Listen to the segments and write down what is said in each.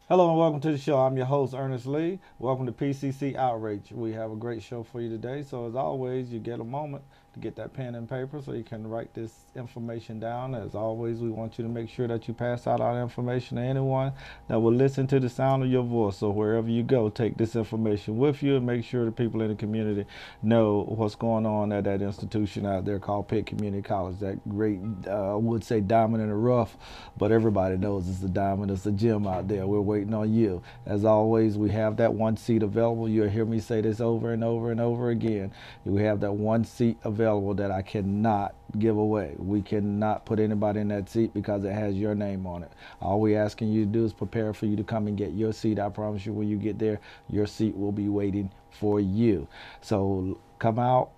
Hello and welcome to the show. I'm your host, Ernest Lee. Welcome to PCC Outreach. We have a great show for you today. So, as always, you get a moment to get that pen and paper so you can write this information down. As always, we want you to make sure that you pass out our information to anyone that will listen to the sound of your voice. So, wherever you go, take this information with you and make sure the people in the community know what's going on at that institution out there called Pitt Community College. That great, I would say, diamond in the rough, but everybody knows it's a diamond. It's a gem out there. We're waiting on you. As always, we have that one seat available. You'll hear me say this over and over and over again. We have that one seat available that I cannot give away. We cannot put anybody in that seat because it has your name on it. All we're asking you to do is prepare for you to come and get your seat. I promise you, when you get there, your seat will be waiting for you. So come out,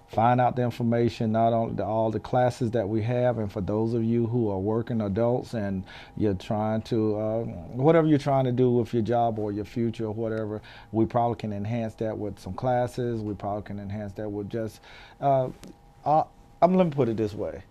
find out the information, not on all the classes that we have, and for those of you who are working adults and you're trying to, whatever you're trying to do with your job or your future or whatever, we probably can enhance that with some classes. We probably can enhance that with just, let me put it this way.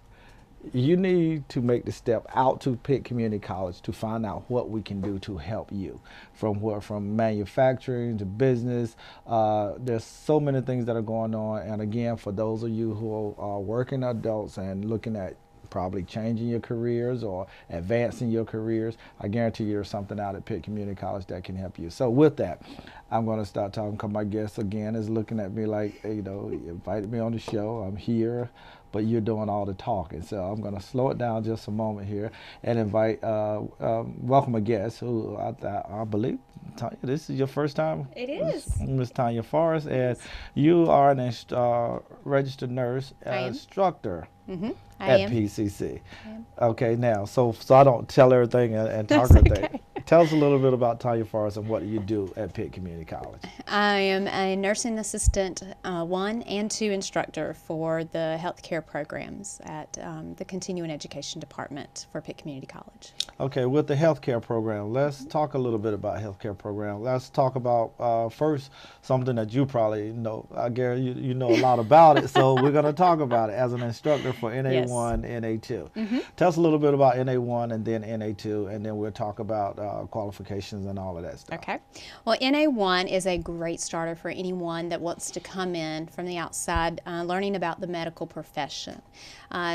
You need to make the step out to Pitt Community College to find out what we can do to help you, from manufacturing to business. There's so many things that are going on, and again, for those of you who are working adults and looking at probably changing your careers or advancing your careers, I guarantee you there's something out at Pitt Community College that can help you. So with that, I'm going to start talking because my guest again is looking at me like, you invited me on the show. I'm here, but you're doing all the talking. So I'm going to slow it down just a moment here and invite, welcome a guest who I believe, Tonya, this is your first time? It is. Miss Tonya Forrest, and you are an registered nurse I am. instructor I at am. PCC. I am. Okay, now, so I don't tell everything and talk That's everything. okay. Tell us a little bit about Tonya Forrest and what you do at Pitt Community College. I am a nursing assistant 1 and 2 instructor for the healthcare programs at the continuing education department for Pitt Community College. Okay, with the healthcare program, let's talk a little bit about healthcare program. Let's talk about first something that you probably know. I guess you know a lot about it, so we're going to talk about it as an instructor for NA1, NA2. Tell us a little bit about NA1 and then NA2, and then we'll talk about qualifications and all of that stuff. Okay. Well, NA1 is a great starter for anyone that wants to come in from the outside learning about the medical profession.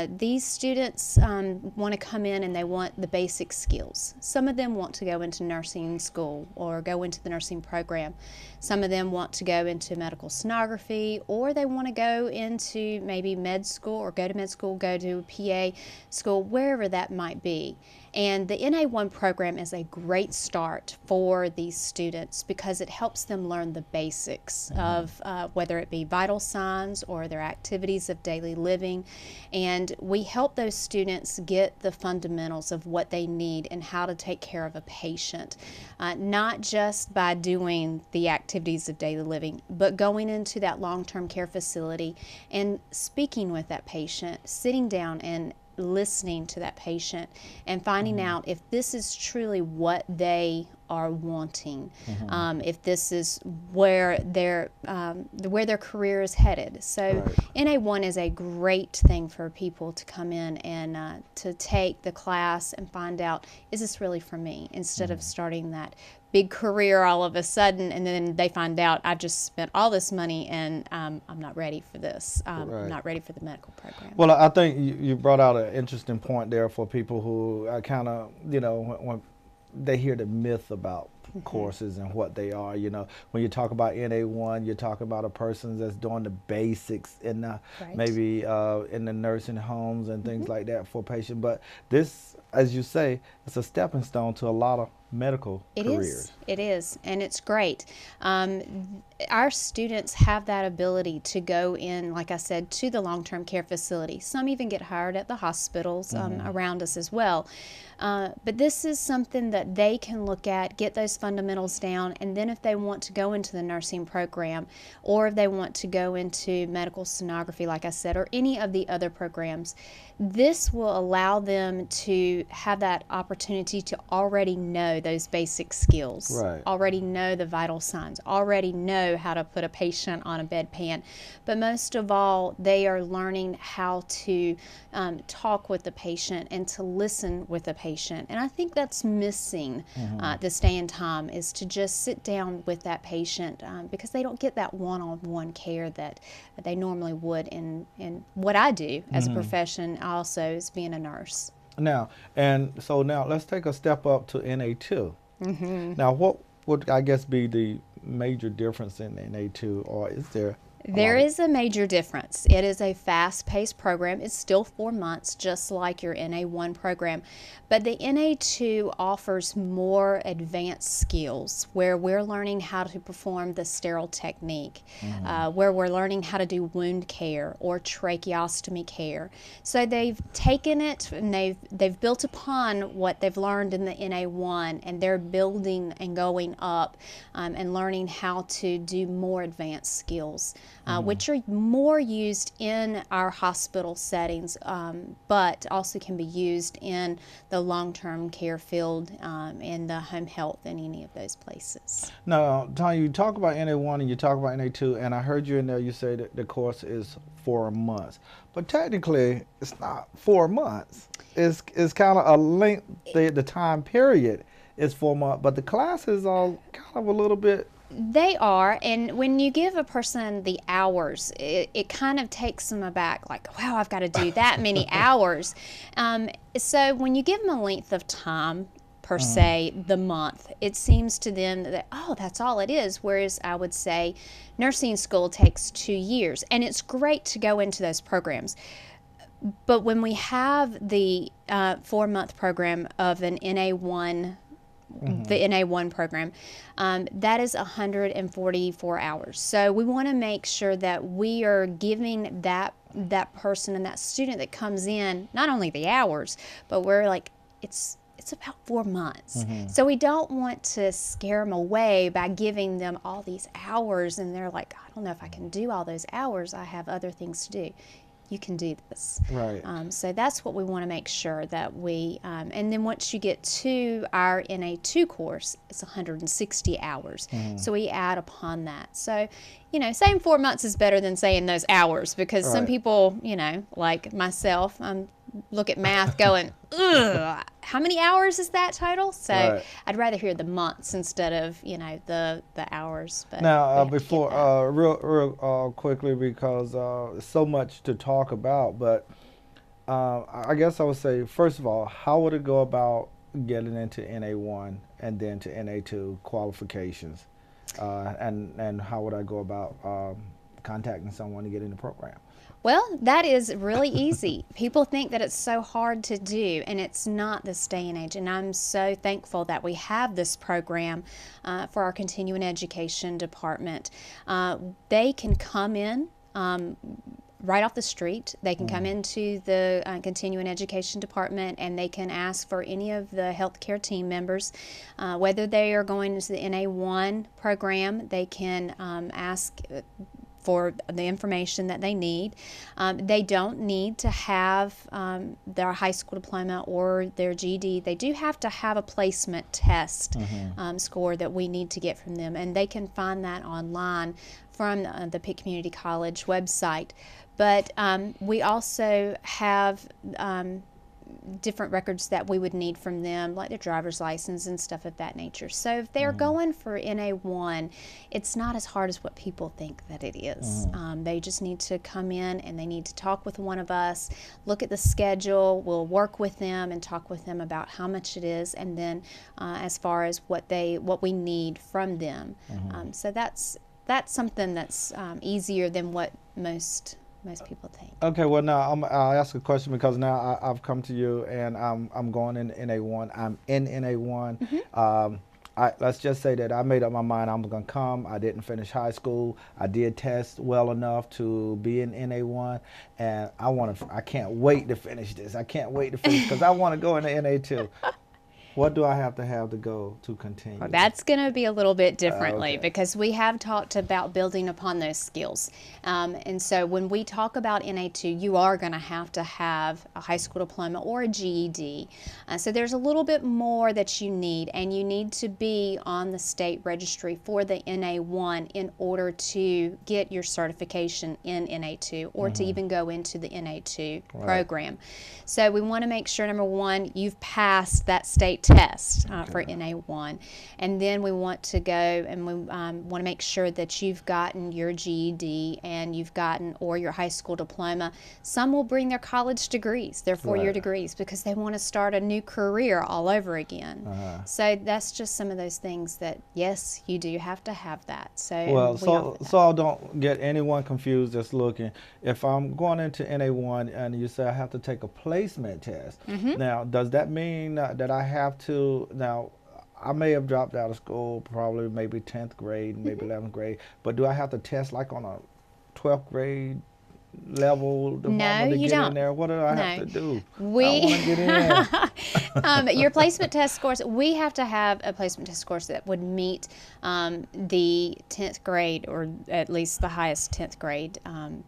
These students want to come in and they want the basic skills. Some of them want to go into nursing school or go into the nursing program. Some of them want to go into medical sonography, or they want to go into maybe med school or go to med school, go to PA school, wherever that might be. And the NA1 program is a great start for these students because it helps them learn the basics of whether it be vital signs or their activities of daily living. And we help those students get the fundamentals of what they need and how to take care of a patient, not just by doing the activities of daily living, but going into that long-term care facility and speaking with that patient, sitting down and listening to that patient and finding out if this is truly what they are wanting, if this is where their career is headed. So NA1 is a great thing for people to come in and to take the class and find out, is this really for me, instead of starting that big career all of a sudden and then they find out I've just spent all this money and I'm not ready for this. I'm not ready for the medical program. Well, I think you brought out an interesting point there for people who kind of, when they hear the myth about courses and what they are. When you talk about NA1, you're talking about a person that's doing the basics in the, maybe in the nursing homes and things like that for patients. But this, as you say, it's a stepping stone to a lot of medical careers. It is, and it's great. Our students have that ability to go in, like I said, to the long-term care facility. Some even get hired at the hospitals around us as well. But this is something that they can look at, get those fundamentals down, and then if they want to go into the nursing program, or if they want to go into medical sonography, like I said, or any of the other programs, this will allow them to have that opportunity to already know those basic skills, Right. already know the vital signs, already know how to put a patient on a bedpan. But most of all, they are learning how to talk with the patient and to listen with the patient. And I think that's missing this day and time, is to just sit down with that patient, because they don't get that one-on-one care that they normally would in what I do as a profession also as being a nurse. Now, now let's take a step up to NA2. Now, what would, I guess, be the major difference in NA2, or is there? There is a major difference. It is a fast-paced program. It's still 4 months, just like your NA1 program. But the NA2 offers more advanced skills, where we're learning how to perform the sterile technique, where we're learning how to do wound care or tracheostomy care. So they've taken it and they've built upon what they've learned in the NA1, and they're building and going up and learning how to do more advanced skills, which are more used in our hospital settings, but also can be used in the long-term care field, in the home health, and any of those places. Now, Tonya, you talk about NA1 and you talk about NA2, and I heard you in there, you say that the course is 4 months. But technically, it's not 4 months. It's kind of a length, the time period is 4 months, but the classes are kind of a little bit. They are, and when you give a person the hours, it kind of takes them aback, like, wow, I've got to do that many hours. So when you give them a length of time, per se, the month, it seems to them that, oh, that's all it is. Whereas I would say nursing school takes 2 years, and it's great to go into those programs. But when we have the 4-month program of an NA1, the NA1 program, that is 144 hours. So we want to make sure that we are giving that person and that student that comes in not only the hours, but we're like, it's about 4 months. So we don't want to scare them away by giving them all these hours, and they're like, I don't know if I can do all those hours. I have other things to do. You can do this. Right. So that's what we want to make sure that we, and then once you get to our NA2 course, it's 160 hours. So we add upon that. So, saying 4 months is better than saying those hours, because some people, like myself, look at math going, ugh, how many hours is that total? So I'd rather hear the months instead of, the hours. But now, before, real quickly, because so much to talk about, but I guess I would say, first of all, how would it go about getting into NA1 and then to NA2 qualifications? And how would I go about contacting someone to get in the program? Well, that is really easy. People think that it's so hard to do, and it's not this day and age. And I'm so thankful that we have this program for our continuing education department. They can come in right off the street. They can come into the continuing education department, and they can ask for any of the healthcare team members. Whether they are going to the NA1 program, they can ask for the information that they need. They don't need to have their high school diploma or their GED. They do have to have a placement test score that we need to get from them, and they can find that online from the Pitt Community College website. But we also have different records that we would need from them, like their driver's license and stuff of that nature. So if they're going for NA1, it's not as hard as what people think that it is. They just need to come in and they need to talk with one of us, look at the schedule, we'll work with them and talk with them about how much it is, and then as far as what we need from them. So that's something that's easier than what most people think. Okay, well now I'll ask a question, because now I've come to you and I'm going in NA1. I'm in NA1. Let's just say that I made up my mind I'm going to come. I didn't finish high school. I did test well enough to be in NA1, and I can't wait to finish this. I can't wait to finish, because I want to go into NA2. What do I have to go to continue? Well, that's going to be a little bit differently Okay. because we have talked about building upon those skills. And so when we talk about NA2, you are going to have a high school diploma or a GED. So there's a little bit more that you need, and you need to be on the state registry for the NA1 in order to get your certification in NA2 or to even go into the NA2 program. So we want to make sure, number one, you've passed that state test for NA1, and then we want to go and we want to make sure that you've gotten your GED and you've gotten or your high school diploma. Some will bring their college degrees, their four-year degrees, because they want to start a new career all over again. So that's just some of those things that, yes, you do have to have that. So so I don't get anyone confused that's looking. If I'm going into NA1 and you say I have to take a placement test, now does that mean that I have to, now I may have dropped out of school, probably maybe 10th grade, maybe 11th grade, but do I have to test like on a 12th grade level diploma to get in there? What do I have to do? I want to get in. Your placement test scores, we have to have a placement test scores that would meet the 10th grade, or at least the highest 10th grade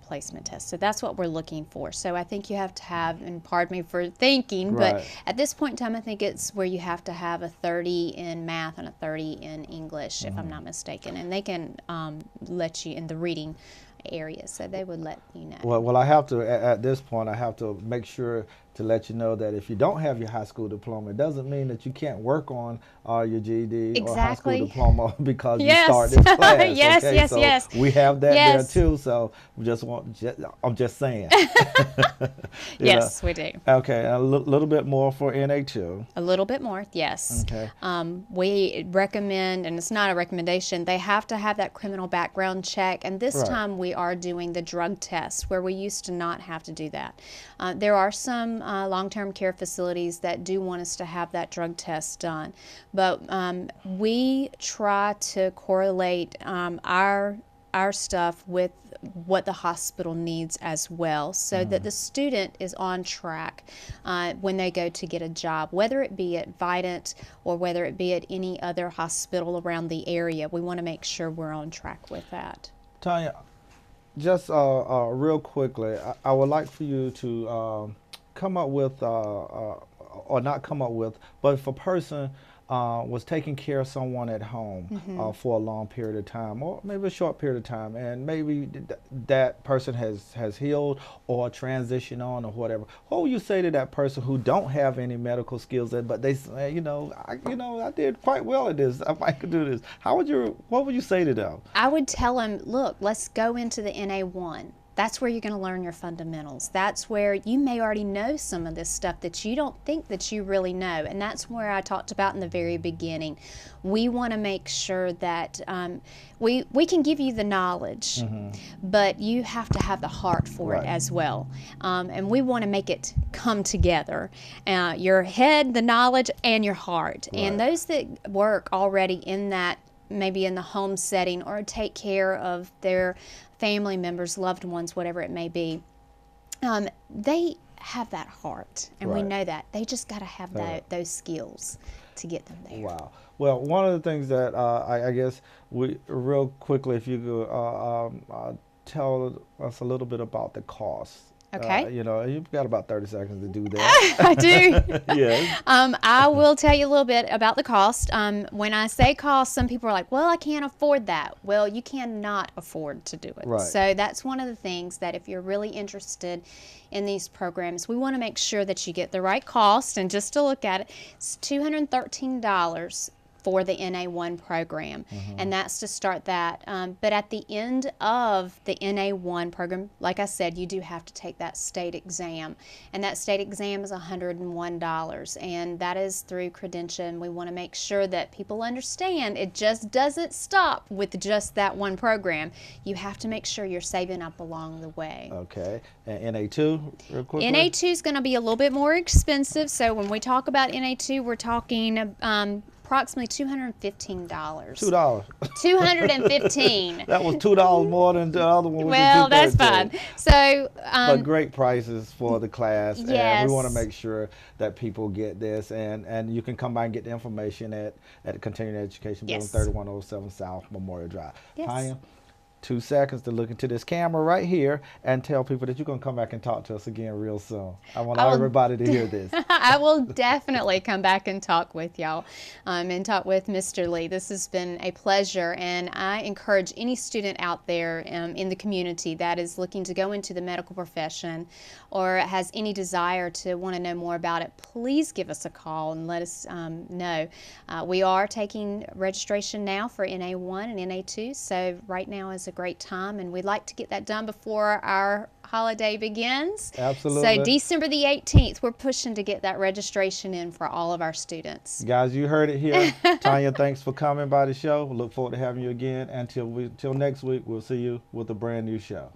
placement test. So that's what we're looking for. So I think you have to have, and pardon me for thinking, but at this point in time, I think it's where you have to have a 30 in math and a 30 in English, if I'm not mistaken. And they can let you in the reading area, so they would let you know. Well, I have to, at this point, I have to make sure to let you know that if you don't have your high school diploma, it doesn't mean that you can't work on your GED or high school diploma because you start this class. Yes. We have that there too, so I'm just saying. Yes, we do. Okay, a little bit more for NA2. A little bit more, yes. Okay. We recommend, and it's not a recommendation, they have to have that criminal background check, and this time we are doing the drug test, where we used to not have to do that. There are some long-term care facilities that do want us to have that drug test done, but we try to correlate our stuff with what the hospital needs as well, so that the student is on track when they go to get a job, whether it be at Vidant or whether it be at any other hospital around the area. We want to make sure we're on track with that. Tonya, just real quickly, I would like for you to come up with, or not come up with, but if a person was taking care of someone at home for a long period of time, or maybe a short period of time, and maybe that person has healed or transitioned on or whatever, what would you say to that person who don't have any medical skills, but they say, I did quite well at this, I could do this? What would you say to them? I would tell them, look, let's go into the NA1. That's where you're going to learn your fundamentals. That's where you may already know some of this stuff that you don't think that you really know. And that's where I talked about in the very beginning. We want to make sure that we can give you the knowledge, but you have to have the heart for it as well. And we want to make it come together. Your head, the knowledge, and your heart. And those that work already in that, maybe in the home setting, or take care of their family members, loved ones, whatever it may be, they have that heart, and we know that. They just got to have those skills to get them there. Wow. Well, one of the things that I guess real quickly, if you could tell us a little bit about the cost. Okay. You've got about 30 seconds to do that. I do. Yes. I will tell you a little bit about the cost. When I say cost, some people are like, well, I can't afford that. Well, you cannot afford to do it. Right. So that's one of the things that if you're really interested in these programs, we want to make sure that you get the right cost. And just to look at it, it's $213 for the NA1 program, and that's to start that. But at the end of the NA1 program, like I said, you do have to take that state exam, and that state exam is $101, and that is through Credential. We want to make sure that people understand it just doesn't stop with just that one program. You have to make sure you're saving up along the way. Okay. And NA2, real quickly? NA2 is going to be a little bit more expensive, so when we talk about NA2, we're talking approximately $215. $2. 215. That was $2 more than the other one. Well, that's fine. So, but great prices for the class, yes. and we want to make sure that people get this, and you can come by and get the information at Continuing Education Building, 3107 South Memorial Drive. Yes. Tonya, 2 seconds to look into this camera right here and tell people that you're going to come back and talk to us again real soon. I want everybody to hear this. I will definitely come back and talk with y'all and talk with Mr. Lee. This has been a pleasure, and I encourage any student out there in the community that is looking to go into the medical profession or has any desire to want to know more about it, please give us a call and let us know. We are taking registration now for NA1 and NA2, so right now is a great time, and we'd like to get that done before our holiday begins. Absolutely. So December the 18th, we're pushing to get that registration in for all of our students. Guys, you heard it here. Tonya, thanks for coming by the show. We look forward to having you again. Until next week, we'll see you with a brand new show.